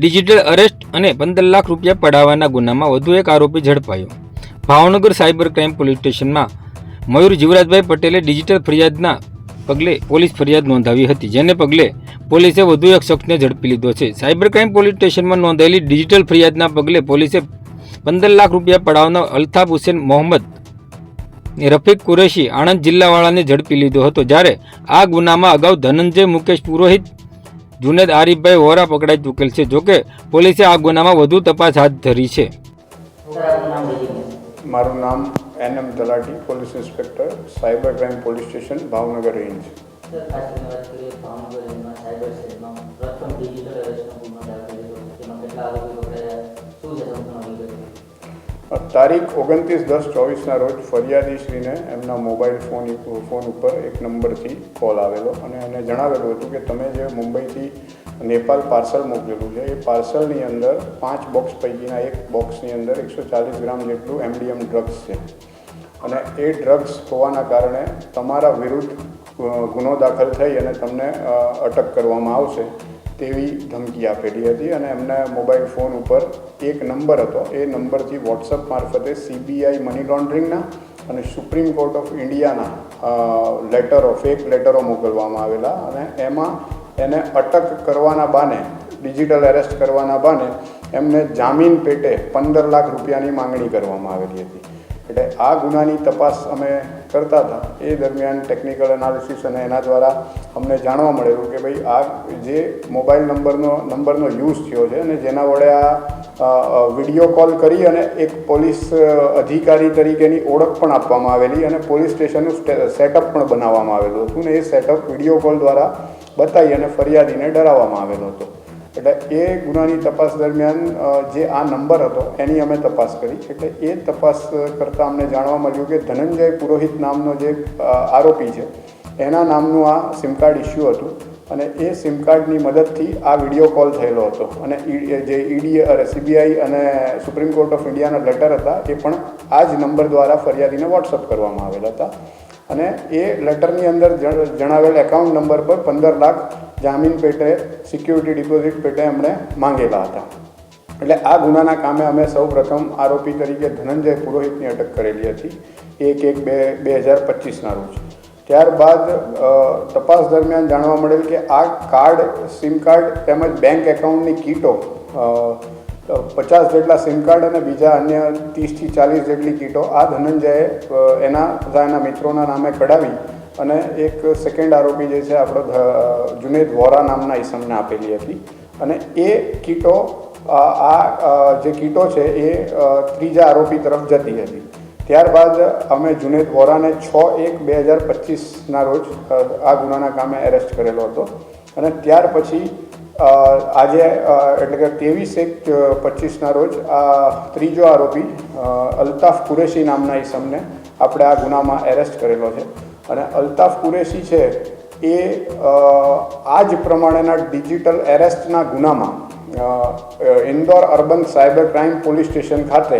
Digital arrest અને 15 લાખ રૂપિયા પડાવવાના ગુનામાં વધુ એક આરોપી ઝડપાયો. ભાવનગર સાયબર ક્રાઇમ પોલીસ સ્ટેશનમાં મયુર જીવરાજભાઈ પટેલે ડિજિટલ ફરિયાદના પગલે પોલીસ ફરિયાદ નોંધાવી હતી, જેને પગલે પોલીસે વધુ એક શખ્સને ઝડપી લીધો છે. સાયબર ક્રાઇમ પોલીસ સ્ટેશનમાં નોંધાયેલી ડિજિટલ ફરિયાદના પગલે પોલીસે 15 લાખ રૂપિયા પડાવનાર અલ્તાફ હુસેન મોહમ્મદ રફીક કુરેશી આણંદ જિલ્લાવાળાને ઝડપી લીધો હતો. જ્યારે આ ગુનામાં અગાઉ ધનંજય મુકેશ પુરોહિત, જુનેદ આરીફભાઈ વોરા પકડાઈ ચૂકેલ છે. જોકે પોલીસે આ ગુનામાં વધુ તપાસ હાથ ધરી છે. મારું નામ NM તલાટી, police inspector, cyber crime police station, Bhavnagar range. તારીખ 29/10/24ના રોજ ફરિયાદીશ્રીને એમના મોબાઈલ ફોન ઉપર એક નંબરથી કોલ આવેલો અને એને જણાવેલું હતું કે તમે જે મુંબઈથી નેપાલ પાર્સલ મોકલેલું છે એ પાર્સલની અંદર 5 બોક્સ પૈકીના એક બોક્સની અંદર 140 ગ્રામ જેટલું MDM ડ્રગ્સ છે અને એ ડ્રગ્સ હોવાના કારણે તમારા વિરુદ્ધ ગુનો દાખલ થઈ અને તમને અટક કરવામાં આવશે તેવી ધમકી આપેલી હતી. અને એમને મોબાઈલ ફોન ઉપર એક નંબર હતો, એ નંબરથી વોટ્સઅપ મારફતે CBI મની લોન્ડરિંગના અને સુપ્રીમ કોર્ટ ઓફ ઇન્ડિયાના ફેક લેટરો મોકલવામાં આવેલા અને એમાં એને અટક કરવાના બહાને, ડિજિટલ એરેસ્ટ કરવાના બહાને એમને જામીન પેટે 15 લાખ રૂપિયાની માંગણી કરવામાં આવેલી હતી. એટલે આ ગુનાની તપાસ અમે કરતા હતા એ દરમિયાન ટેકનિકલ એનાલિસિસ અને એના દ્વારા અમને જાણવા મળેલું કે ભાઈ આ જે મોબાઈલ નંબરનો યુઝ થયો છે અને જેના વડે આ વિડીયો કોલ કરી અને એક પોલીસ અધિકારી તરીકેની ઓળખ પણ આપવામાં આવેલી અને પોલીસ સ્ટેશનનું સેટઅપ પણ બનાવવામાં આવેલું હતું ને એ સેટઅપ વિડીયો કોલ દ્વારા બતાવી અને ફરિયાદીને ડરાવવામાં આવેલો હતો. એટલે એ ગુનાની તપાસ દરમિયાન જે આ નંબર હતો એની અમે તપાસ કરી. એટલે એ તપાસ કરતાં અમને જાણવા મળ્યું કે ધનંજય પુરોહિત નામનો જે આરોપી છે એના નામનું આ સિમ કાર્ડ ઇસ્યુ હતું અને એ સિમ કાર્ડની મદદથી આ વિડીયો કોલ થયેલો હતો અને જે CBI અને સુપ્રીમ કોર્ટ ઓફ ઇન્ડિયાના લેટર હતા એ પણ આ જ નંબર દ્વારા ફરિયાદીને વોટ્સઅપ કરવામાં આવેલા હતા અને એ લેટરની અંદર જણાવેલ એકાઉન્ટ નંબર પર 15 લાખ જામીન પેટે, સિક્યુરિટી ડિપોઝિટ પેટે એમણે માંગેલા હતા. એટલે આ ગુનાના કામે અમે સૌ પ્રથમ આરોપી તરીકે ધનંજય પુરોહિતની અટક કરેલી હતી 1/1/2025ના રોજ. ત્યારબાદ તપાસ દરમિયાન જાણવા મળેલ કે આ કાર્ડ, સિમ કાર્ડ તેમજ બેંક એકાઉન્ટની કીટો 50 જેટલા સિમ કાર્ડ અને બીજા અન્ય 30 થી 40 જેટલી કીટો આ ધનંજયે એના તથા એના મિત્રોના નામે કઢાવી અને એક સેકન્ડ આરોપી જે છે આપણો જુનેદ વોરા નામના ઈસમને આપેલી હતી અને એ કીટો જે કીટો છે એ ત્રીજા આરોપી તરફ જતી હતી. ત્યારબાદ અમે જુનેદ વોરાને 6/1/2025ના રોજ આ ગુનાના કામે એરેસ્ટ કરેલો હતો અને ત્યાર પછી આજે એટલે કે 23/1/25ના રોજ આ ત્રીજો આરોપી અલ્તાફ કુરેશી નામના ઈસમને આપણે આ ગુનામાં એરેસ્ટ કરેલો છે. અને અલ્તાફ કુરેશી છે એ આ જ પ્રમાણેના ડિજિટલ એરેસ્ટના ગુનામાં Indore urban cyber crime police station ખાતે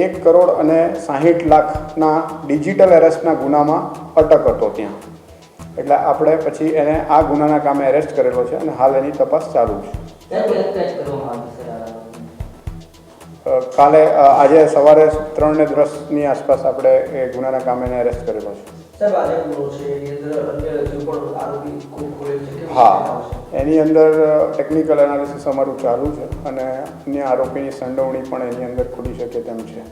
1,60,60,00,000ના ડિજિટલ એરેસ્ટના ગુનામાં અટક હતો ત્યાં. એટલે આપણે પછી એને આ ગુનાના કામે એરેસ્ટ કરેલો છે અને હાલ એની તપાસ ચાલુ છે. કાલે આજે સવારે 3:10ની આસપાસ આપણે એ ગુનાના કામે એને એરેસ્ટ કરેલો છે. હા, એની અંદર ટેકનિકલ એનાલિસિસ અમારું ચાલુ છે અને અન્ય આરોપીની સંડોવણી પણ એની અંદર ખુલી શકે તેમ છે.